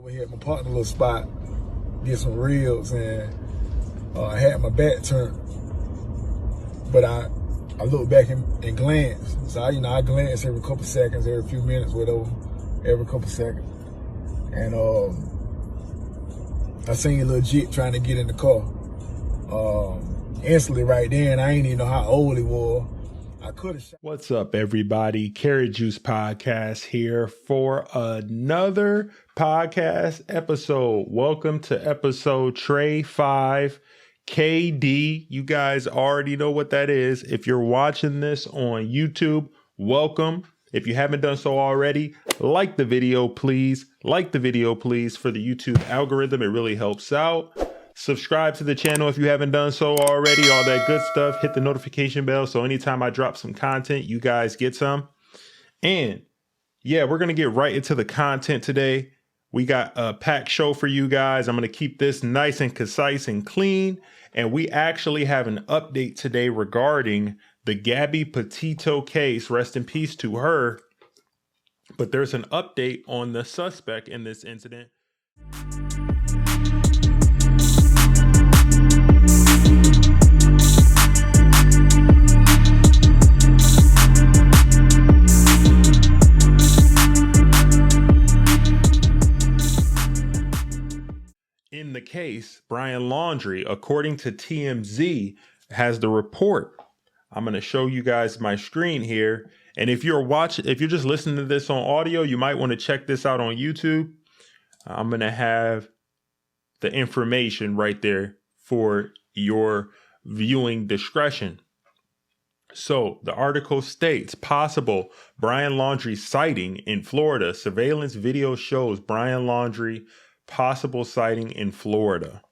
Over here at my partner little spot, get some reels, and I had my back turned, but I looked back and glanced. So I glance every couple seconds, every few minutes, whatever, every couple seconds. And I seen a little jit trying to get in the car. Instantly right then, I ain't even know how old he was. I could have shot. What's up, everybody? Karat Juice Podcast here for another podcast episode. Welcome to episode Tray 5 KD. You guys already know what that is. If you're watching this on YouTube, welcome. If you haven't done so already, like the video, please. Like the video, please, for the YouTube algorithm. It really helps out. Subscribe to the channel if you haven't done so already. All that good stuff. Hit the notification bell so anytime I drop some content, you guys get some. And yeah, we're going to get right into the content today. We got a packed show for you guys. I'm going to keep this nice and concise and clean. And we actually have an update today regarding the Gabby Petito case. Rest in peace to her. But there's an update on the suspect in this incident. In the case, Brian Laundrie, according to TMZ, has the report. I'm going to show you guys my screen here. And if you're just listening to this on audio, you might want to check this out on YouTube. I'm going to have the information right there for your viewing discretion. So the article states, possible Brian Laundrie sighting in Florida. Surveillance video shows Brian Laundrie possible sighting in Florida.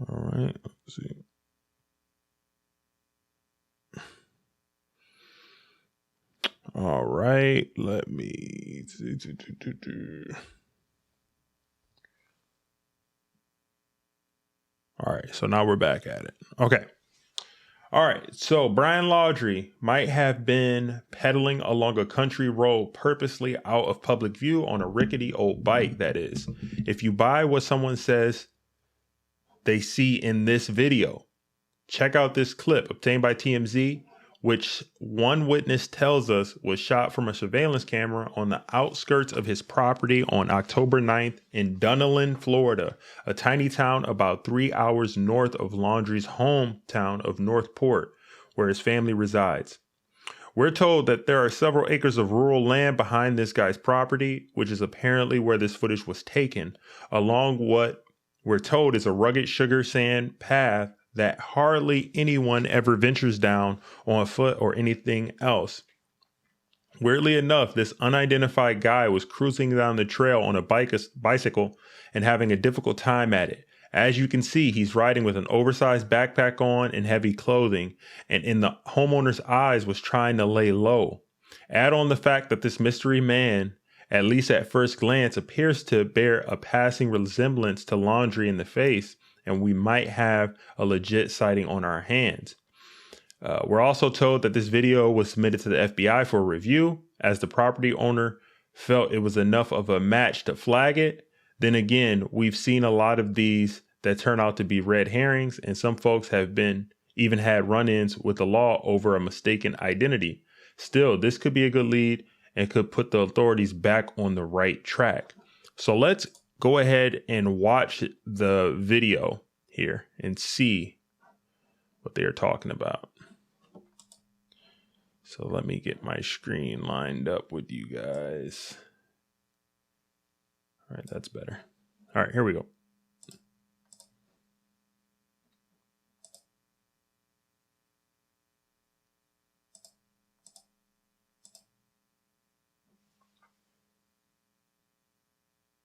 All right, let's see. All right, let me see. All right, so now we're back at it. Okay. All right, so Brian Laundrie might have been pedaling along a country road purposely out of public view on a rickety old bike, that is. If you buy what someone says they see in this video, check out this clip obtained by TMZ, which one witness tells us was shot from a surveillance camera on the outskirts of his property on October 9th in Dunedin, Florida, a tiny town about 3 hours north of Laundrie's hometown of Northport, where his family resides. We're told that there are several acres of rural land behind this guy's property, which is apparently where this footage was taken, along what we're told is a rugged sugar sand path that hardly anyone ever ventures down on foot or anything else. Weirdly enough, this unidentified guy was cruising down the trail on a bicycle and having a difficult time at it. As you can see, he's riding with an oversized backpack on and heavy clothing, and in the homeowner's eyes was trying to lay low. Add on the fact that this mystery man, at least at first glance, appears to bear a passing resemblance to Laundrie in the face, and we might have a legit sighting on our hands. We're also told that this video was submitted to the FBI for review, as the property owner felt it was enough of a match to flag it. Then again, we've seen a lot of these that turn out to be red herrings, and some folks have even had run-ins with the law over a mistaken identity. Still, this could be a good lead and could put the authorities back on the right track. So let's go ahead and watch the video here and see what they are talking about. So let me get my screen lined up with you guys. All right, that's better. All right, here we go.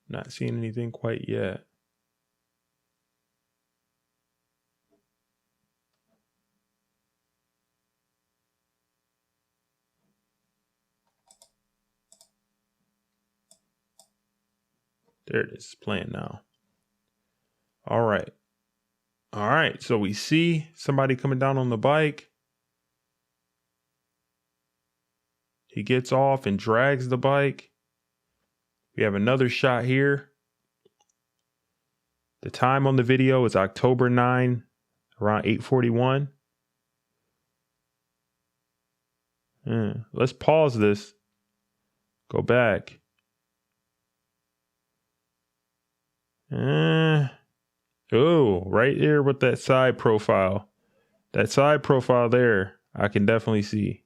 Not seeing anything quite yet. There it is, it's playing now. All right. All right, so we see somebody coming down on the bike. He gets off and drags the bike. We have another shot here. The time on the video is October 9, around 8:41. Let's pause this. Go back. Oh, right there with that side profile. That side profile there, I can definitely see.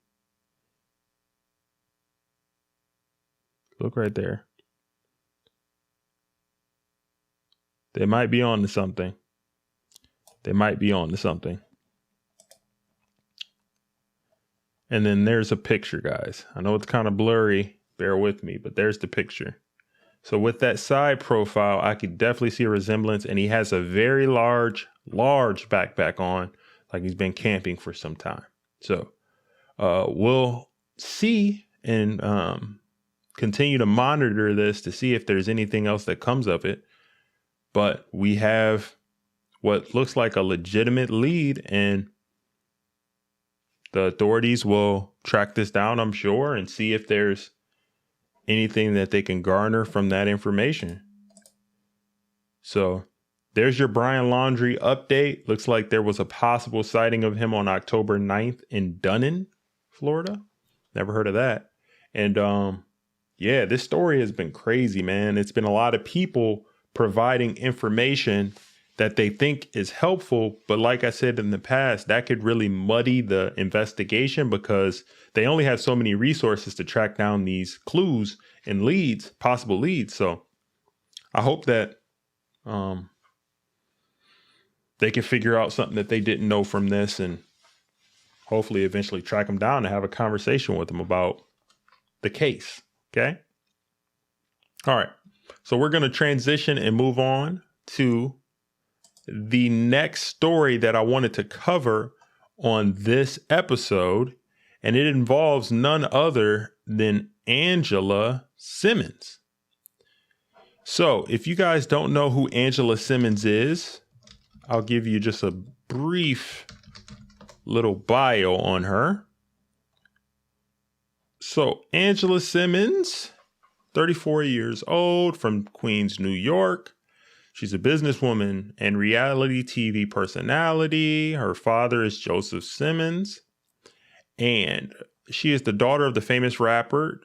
Look right there. They might be on to something. And then there's a picture, guys. I know it's kind of blurry. Bear with me, but there's the picture. So with that side profile, I could definitely see a resemblance. And he has a very large backpack on, like he's been camping for some time. So we'll see and continue to monitor this to see if there's anything else that comes of it. But we have what looks like a legitimate lead, and the authorities will track this down, I'm sure, and see if there's anything that they can garner from that information. So there's your Brian Laundrie update. Looks like there was a possible sighting of him on October 9th in Dunnan, Florida. Never heard of that. And yeah, this story has been crazy, man. It's been a lot of people providing information that they think is helpful. But like I said in the past, that could really muddy the investigation because they only have so many resources to track down these clues and leads, possible leads. So I hope that they can figure out something that they didn't know from this and hopefully eventually track them down and have a conversation with them about the case. Okay. All right. So we're going to transition and move on to the next story that I wanted to cover on this episode, and it involves none other than Angela Simmons. So if you guys don't know who Angela Simmons is, I'll give you just a brief little bio on her. So Angela Simmons, 34 years old, from Queens, New York. She's a businesswoman and reality TV personality. Her father is Joseph Simmons, and she is the daughter of the famous rapper.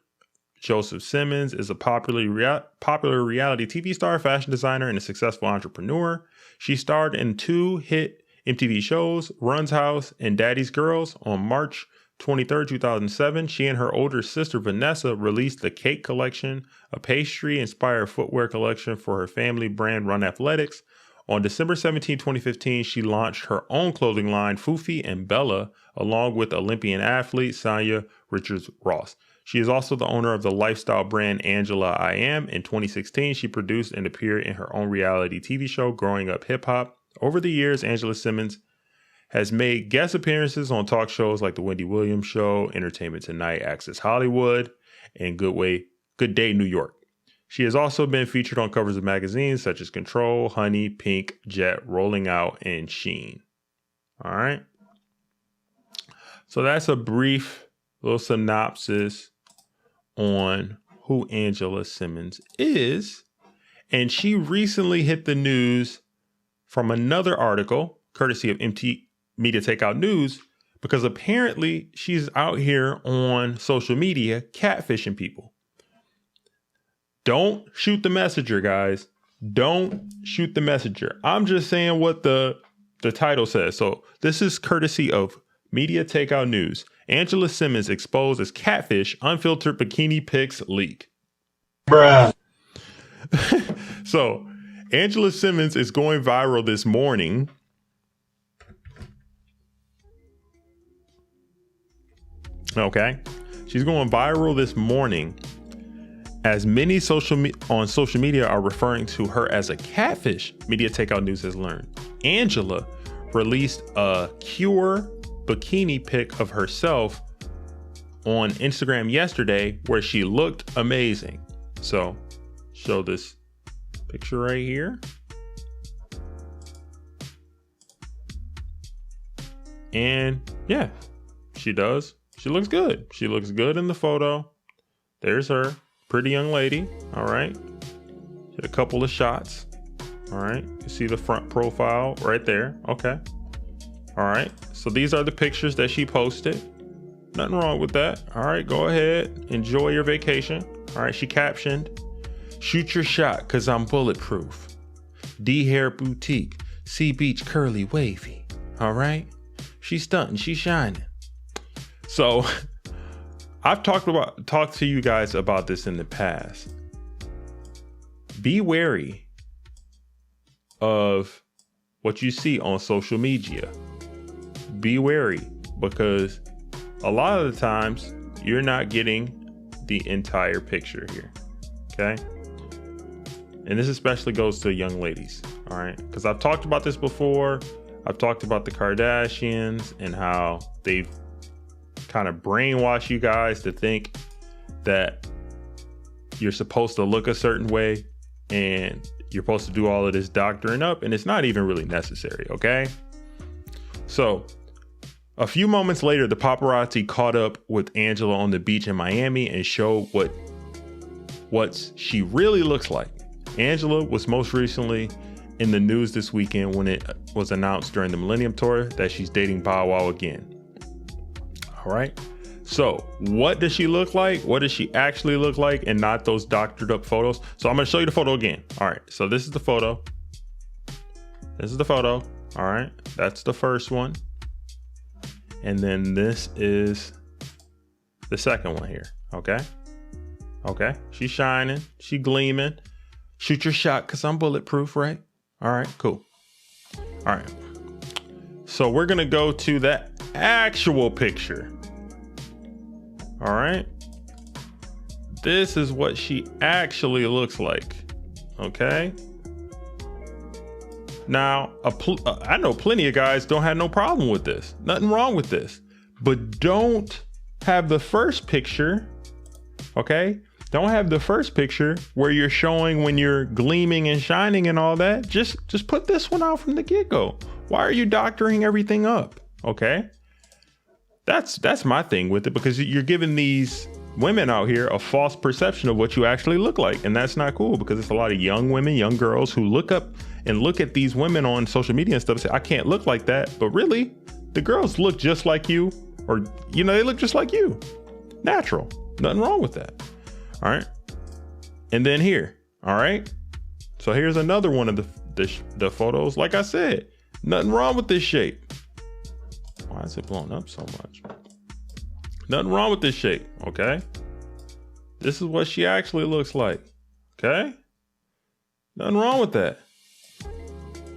Joseph Simmons is a popular reality TV star, fashion designer, and a successful entrepreneur. She starred in 2 hit MTV shows, Run's House and Daddy's Girls. On March 23rd, 2007, she and her older sister Vanessa released the Cake Collection, a pastry-inspired footwear collection for her family brand Run Athletics. On December 17, 2015, she launched her own clothing line, Foofy and Bella, along with Olympian athlete Sonia Richards-Ross. She is also the owner of the lifestyle brand Angela I Am. In 2016, she produced and appeared in her own reality TV show, Growing Up Hip Hop. Over the years, Angela Simmons has made guest appearances on talk shows like The Wendy Williams Show, Entertainment Tonight, Access Hollywood, and Good Day New York. She has also been featured on covers of magazines such as Control, Honey, Pink, Jet, Rolling Out, and Sheen. All right. So that's a brief little synopsis on who Angela Simmons is. And she recently hit the news from another article, courtesy of Media Takeout News, because apparently she's out here on social media catfishing people. Don't shoot the messenger, guys. Don't shoot the messenger. I'm just saying what the title says. So this is courtesy of Media Takeout News. Angela Simmons exposed as catfish, unfiltered bikini pics leak. Bruh. So Angela Simmons is going viral this morning. Okay. She's going viral this morning as many on social media are referring to her as a catfish. Media Takeout News has learned. Angela released a Cure bikini pic of herself on Instagram yesterday where she looked amazing. So show this picture right here. And yeah, she does. She looks good. She looks good in the photo. There's her. Pretty young lady. All right. She had a couple of shots. All right. You see the front profile right there. Okay. All right. So these are the pictures that she posted. Nothing wrong with that. All right. Go ahead. Enjoy your vacation. All right. She captioned, "Shoot your shot because I'm bulletproof. D Hair Boutique. Sea Beach Curly Wavy." All right. She's stunting. She's shining. So I've talked to you guys about this in the past. Be wary of what you see on social media. Be wary, because a lot of the times you're not getting the entire picture here. Okay. And this especially goes to young ladies. All right. Because I've talked about this before. I've talked about the Kardashians and how they've kind of brainwash you guys to think that you're supposed to look a certain way and you're supposed to do all of this doctoring up, and it's not even really necessary. Okay. So a few moments later, the paparazzi caught up with Angela on the beach in Miami and showed what she really looks like. Angela was most recently in the news this weekend when it was announced during the Millennium Tour that she's dating Bow Wow again. All right. So what does she look like? What does she actually look like, and not those doctored up photos? So I'm going to show you the photo again. All right. So this is the photo. This is the photo. All right. That's the first one. And then this is the second one here. Okay. Okay. She's shining. She gleaming. Shoot your shot because I'm bulletproof, right? All right. Cool. All right. So we're going to go to that actual picture. All right. This is what she actually looks like. Okay. Now, I know plenty of guys don't have no problem with this. Nothing wrong with this. But don't have the first picture. Okay. Don't have the first picture where you're showing when you're gleaming and shining and all that. Just put this one out from the get-go. Why are you doctoring everything up? Okay. That's my thing with it, because you're giving these women out here a false perception of what you actually look like. And that's not cool, because it's a lot of young women, young girls who look up and look at these women on social media and stuff and say, I can't look like that. But really, the girls look just like you, or, they look just like you. Natural. Nothing wrong with that. All right. And then here. All right. So here's another one of the photos. Like I said, nothing wrong with this shape. Why is it blowing up so much? Nothing wrong with this shape. Okay. This is what she actually looks like. Okay. Nothing wrong with that.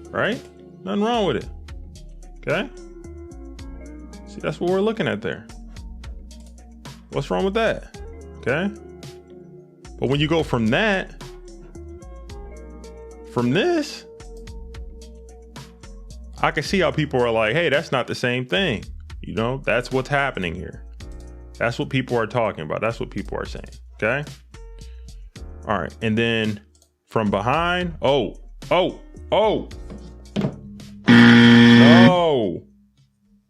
Right? Nothing wrong with it. Okay. See, that's what we're looking at there. What's wrong with that? Okay. But when you go from this, I can see how people are like, hey, that's not the same thing. That's what's happening here. That's what people are talking about. That's what people are saying. Okay. All right. And then from behind, no.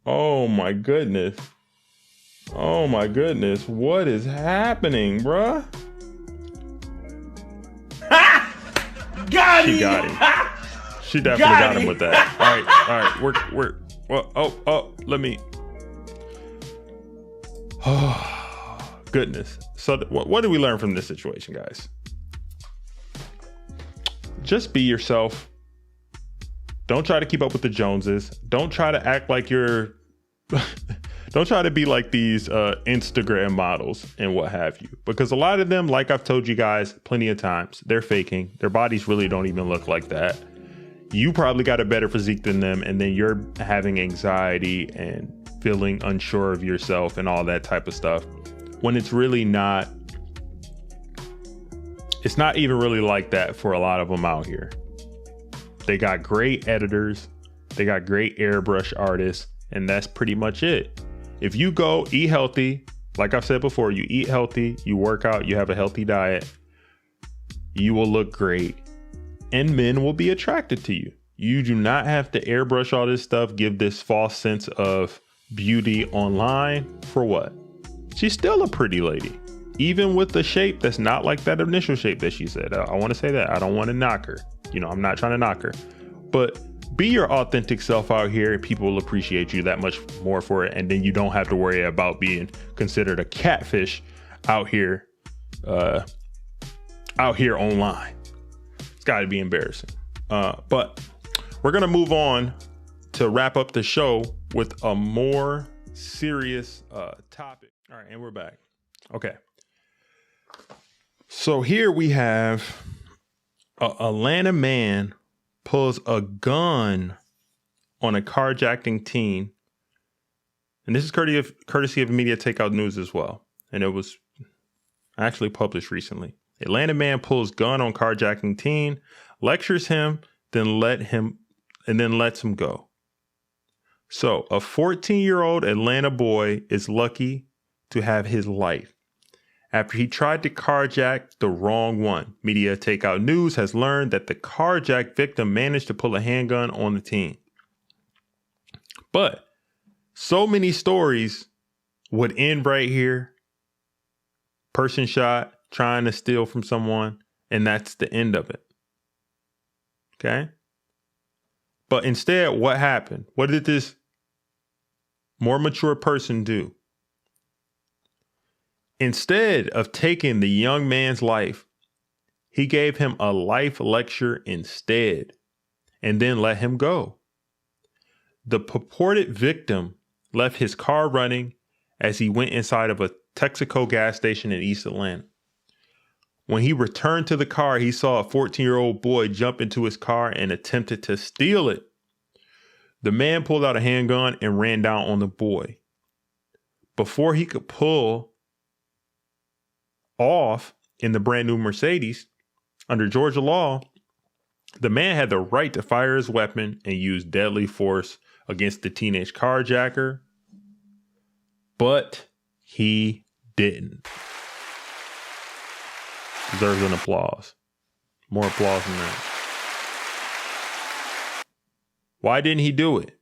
Oh my goodness. Oh my goodness. What is happening, bruh? Got him. She got him. She definitely got him with that. All right. Let me. Oh, goodness. So what did we learn from this situation, guys? Just be yourself. Don't try to keep up with the Joneses. Don't try to act like you're... Don't try to be like these Instagram models and what have you. Because a lot of them, like I've told you guys plenty of times, they're faking. Their bodies really don't even look like that. You probably got a better physique than them, and then you're having anxiety and feeling unsure of yourself and all that type of stuff, when it's really not. It's not even really like that for a lot of them out here. They got great editors. They got great airbrush artists, and that's pretty much it. If you go eat healthy, like I've said before, you eat healthy, you work out, you have a healthy diet, you will look great, and men will be attracted to you. You do not have to airbrush all this stuff, give this false sense of beauty online. For what? she's still a pretty lady. Even with the shape that's not like that initial shape that she said. I want to say that. I don't want to knock her. You know, I'm not trying to knock her. But be your authentic self out here. People will appreciate you that much more for it. And then you don't have to worry about being considered a catfish out here online. It's got to be embarrassing. But we're going to move on to wrap up the show with a more serious topic. All right, and we're back. Okay. So here we have a Atlanta man pulls a gun on a carjacking teen. And this is courtesy of Media Takeout News as well. And it was actually published recently. Atlanta man pulls gun on carjacking teen, lectures him, then lets him go. So a 14-year-old Atlanta boy is lucky to have his life after he tried to carjack the wrong one. Media Takeout News has learned that the carjack victim managed to pull a handgun on the teen. But so many stories would end right here. Person shot, trying to steal from someone, and that's the end of it. Okay? But instead, what happened? What did this more mature person do? Instead of taking the young man's life, he gave him a life lecture instead and then let him go. The purported victim left his car running as he went inside of a Texaco gas station in East Atlanta. When he returned to the car, he saw a 14-year-old boy jump into his car and attempted to steal it. The man pulled out a handgun and ran down on the boy. Before he could pull off in the brand new Mercedes, under Georgia law, the man had the right to fire his weapon and use deadly force against the teenage carjacker, but he didn't. Deserves an applause. More applause than that. Why didn't he do it?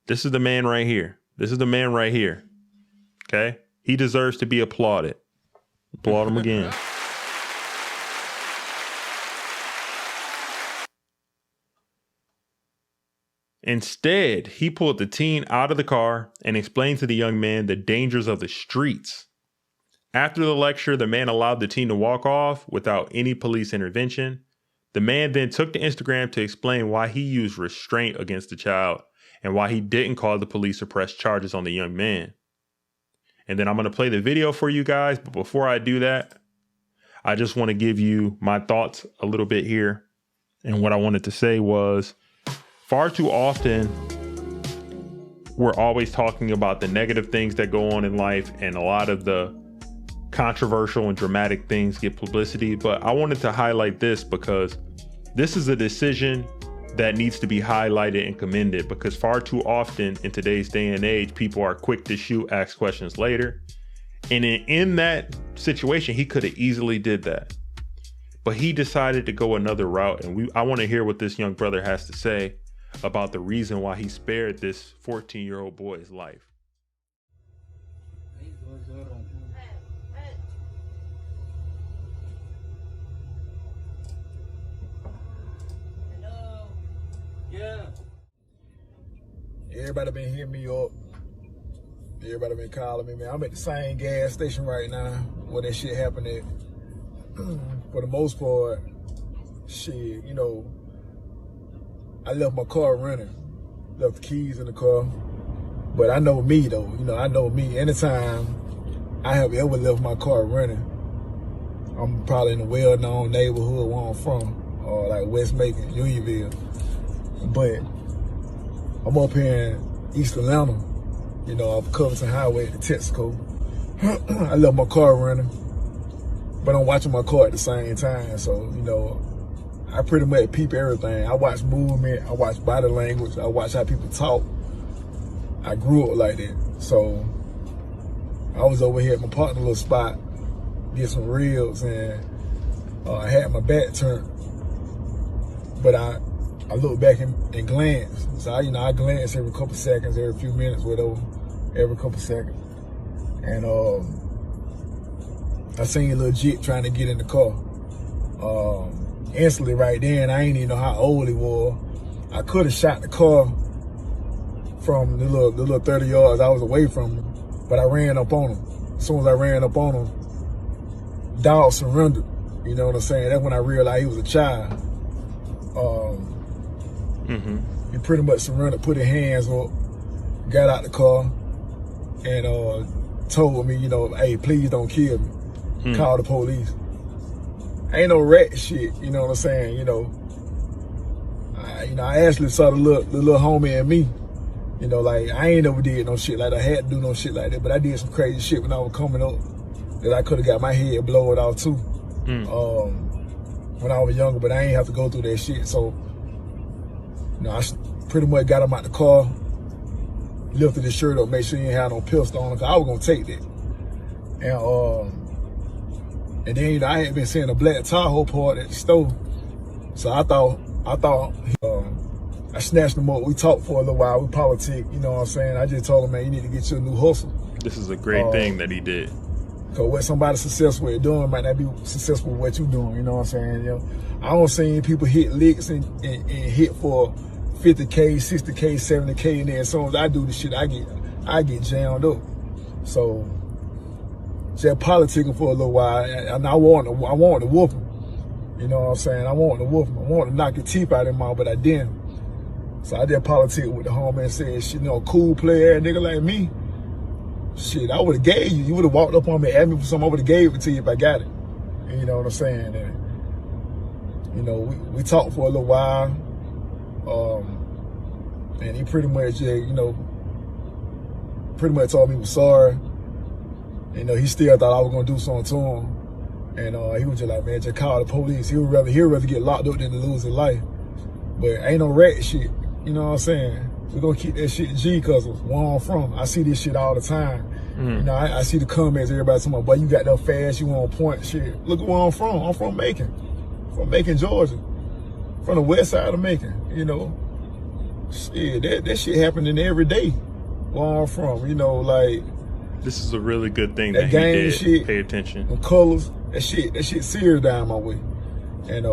This is the man right here. This is the man right here. Okay? He deserves to be applauded. Applaud him again. Instead, he pulled the teen out of the car and explained to the young man the dangers of the streets. After the lecture, the man allowed the teen to walk off without any police intervention. The man then took to Instagram to explain why he used restraint against the child and why he didn't call the police or press charges on the young man. And then I'm going to play the video for you guys. But before I do that, I just want to give you my thoughts a little bit here. And what I wanted to say was, far too often, we're always talking about the negative things that go on in life, and a lot of the controversial and dramatic things get publicity. But I wanted to highlight this because this is a decision that needs to be highlighted and commended, because far too often in today's day and age, people are quick to shoot, ask questions later. And in that situation, he could have easily did that. But he decided to go another route. And I want to hear what this young brother has to say about the reason why he spared this 14-year-old boy's life. Yeah. Everybody been hitting me up. Everybody been calling me, man. I'm at the same gas station right now where that shit happened at. For the most part, shit, you know, I left my car running. Left the keys in the car. But I know me though, you know, I know me. Anytime I have ever left my car running, I'm probably in a well-known neighborhood where I'm from, or like West Macon, Unionville. But I'm up here in East Atlanta, you know, off Covington Highway at the Texaco. I left my car running, but I'm watching my car at the same time. So, you know, I pretty much peep everything. I watch movement, I watch body language, I watch how people talk. I grew up like that. So I was over here at my partner little spot, did some reels, and I had my back turned. But I look back and glance. So I glance every couple seconds, every few minutes, whatever, every couple seconds. And I seen a little jit trying to get in the car. Instantly right then, I ain't even know how old he was. I could have shot the car from the little 30 yards I was away from him, but I ran up on him. As soon as I ran up on him, dog surrendered. You know what I'm saying? That's when I realized he was a child. He pretty much surrendered, put his hands up, got out the car, and told me, you know, hey, please don't kill me. Call the police. Ain't no rat shit, you know what I'm saying? You know, I actually saw the little homie in me. You know, like, I ain't never did no shit like that. I had to do no shit like that, but I did some crazy shit when I was coming up that I could have got my head blown off too. When I was younger, but I ain't have to go through that shit. So, you know, I pretty much got him out the car, lifted his shirt up, made sure he ain't had no pistol on him, cause I was gonna take that. And then, you know, I had been seeing a black Tahoe part at the store. So I thought, I snatched him up. We talked for a little while. We politic, you know what I'm saying? I just told him, man, you need to get you a new hustle. This is a great thing that he did. Cause what somebody successful at doing might not be successful with what you doing, you know what I'm saying? You know, I don't see people hit licks and hit for 50K, 60K, 70K, and then as soon as I do the shit, I get jammed up. So just politicking for a little while, and I wanted to whoop him. You know what I'm saying? I wanted to whoop him. I wanted to knock the teeth out of him, but I didn't. So I did politic with the homie and said, shit, you know, cool player, nigga like me. Shit, I would have gave you. You would have walked up on me, asked me for something, I would have gave it to you if I got it. And you know what I'm saying? And, you know, we talked for a little while. And he pretty much, you know, told me he was sorry. You know, he still thought I was gonna do something to him. And he was just like, man, just call the police. He'd rather get locked up than to lose his life. But ain't no rat shit. You know what I'm saying? We're gonna keep that shit G, cause of where I'm from. I see this shit all the time. You know, I see the comments, everybody talking about, boy, you got that fast, you on point, shit. Look at where I'm from. I'm from Macon. From Macon, Georgia. From the west side of Macon, you know. Shit, that shit happening every day where I'm from, you know, like. This is a really good thing that he did. Shit, pay attention. The colors, that shit serious down my way. And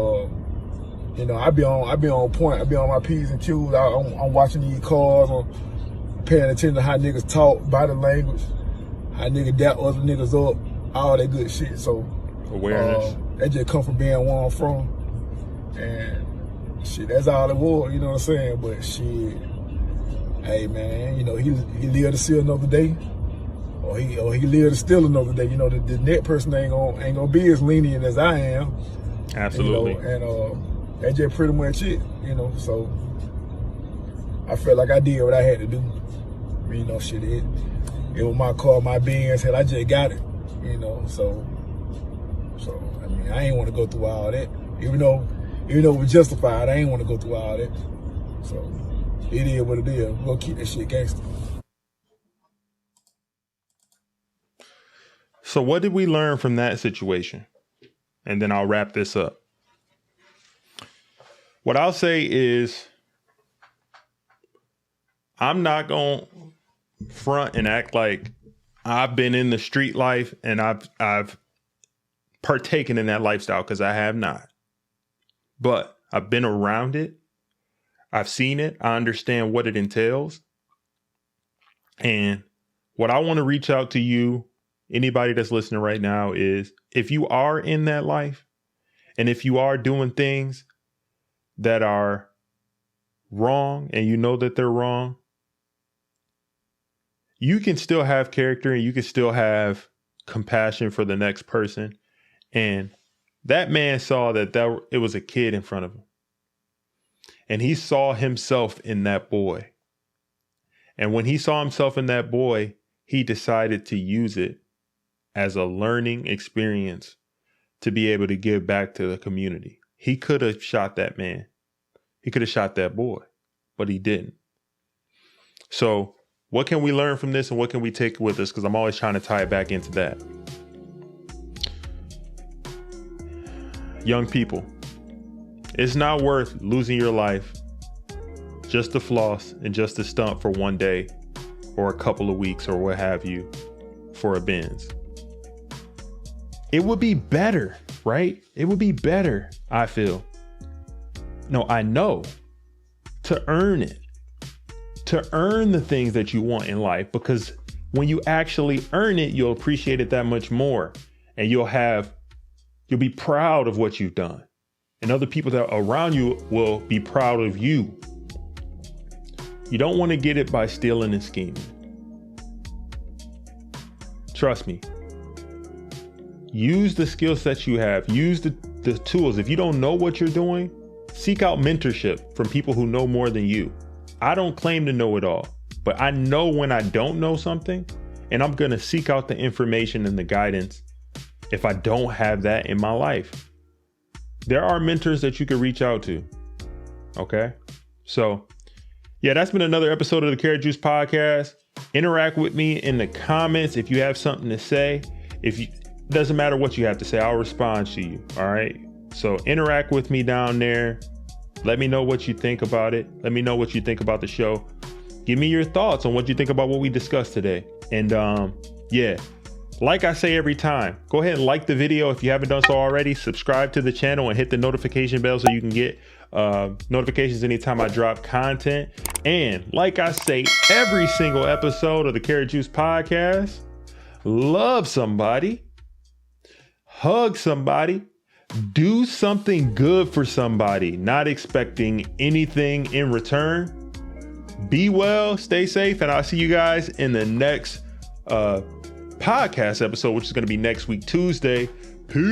you know, I be on point. I be on my P's and Q's. I'm watching these cars. I'm paying attention to how niggas talk, body language, how niggas dap other niggas up, all that good shit. So awareness. That just come from being where I'm from. And shit, that's all it was. You know what I'm saying? But shit, hey man, you know, he lived to see another day. Or he lived to steal another day. You know, the net person ain't gonna be as lenient as I am. Absolutely. You know, and that's just pretty much it. You know, so I felt like I did what I had to do. You know, shit, it was my car, my Benz, and I just got it. You know, so I mean, I ain't want to go through all that. Even though it was justified, I ain't want to go through all that. So it is what it is. We're gonna keep that shit gangster. So what did we learn from that situation? And then I'll wrap this up. What I'll say is, I'm not going to front and act like I've been in the street life and I've partaken in that lifestyle, because I have not. But I've been around it. I've seen it. I understand what it entails. And what I want to reach out to you, anybody that's listening right now, is if you are in that life and if you are doing things that are wrong and you know that they're wrong, you can still have character and you can still have compassion for the next person. And that man saw that it was a kid in front of him. And he saw himself in that boy. And when he saw himself in that boy, he decided to use it as a learning experience to be able to give back to the community. He could have shot that man. He could have shot that boy, but he didn't. So what can we learn from this and what can we take with us? Because I'm always trying to tie it back into that. Young people, it's not worth losing your life just to floss and just to stunt for one day or a couple of weeks or what have you for a Benz. It would be better, right? It would be better, I feel. No, I know, to earn it, to earn the things that you want in life, because when you actually earn it, you'll appreciate it that much more, and you'll be proud of what you've done, and other people that are around you will be proud of you. You don't want to get it by stealing and scheming. Trust me. Use the skill sets you have. Use the tools. If you don't know what you're doing, seek out mentorship from people who know more than you. I don't claim to know it all, but I know when I don't know something, and I'm going to seek out the information and the guidance if I don't have that in my life. There are mentors that you can reach out to. Okay? So, yeah, that's been another episode of the Karat Juice Podcast. Interact with me in the comments if you have something to say. Doesn't matter what you have to say, I'll respond to you. All right. So interact with me down there. Let me know what you think about it. Let me know what you think about the show. Give me your thoughts on what you think about what we discussed today. And yeah, like I say every time, go ahead and like the video if you haven't done so already. Subscribe to the channel and hit the notification bell so you can get notifications anytime I drop content. And like I say every single episode of the Karat Juice Podcast, love somebody. Hug somebody, do something good for somebody, not expecting anything in return. Be well, stay safe, and I'll see you guys in the next podcast episode, which is going to be next week, Tuesday. Peace.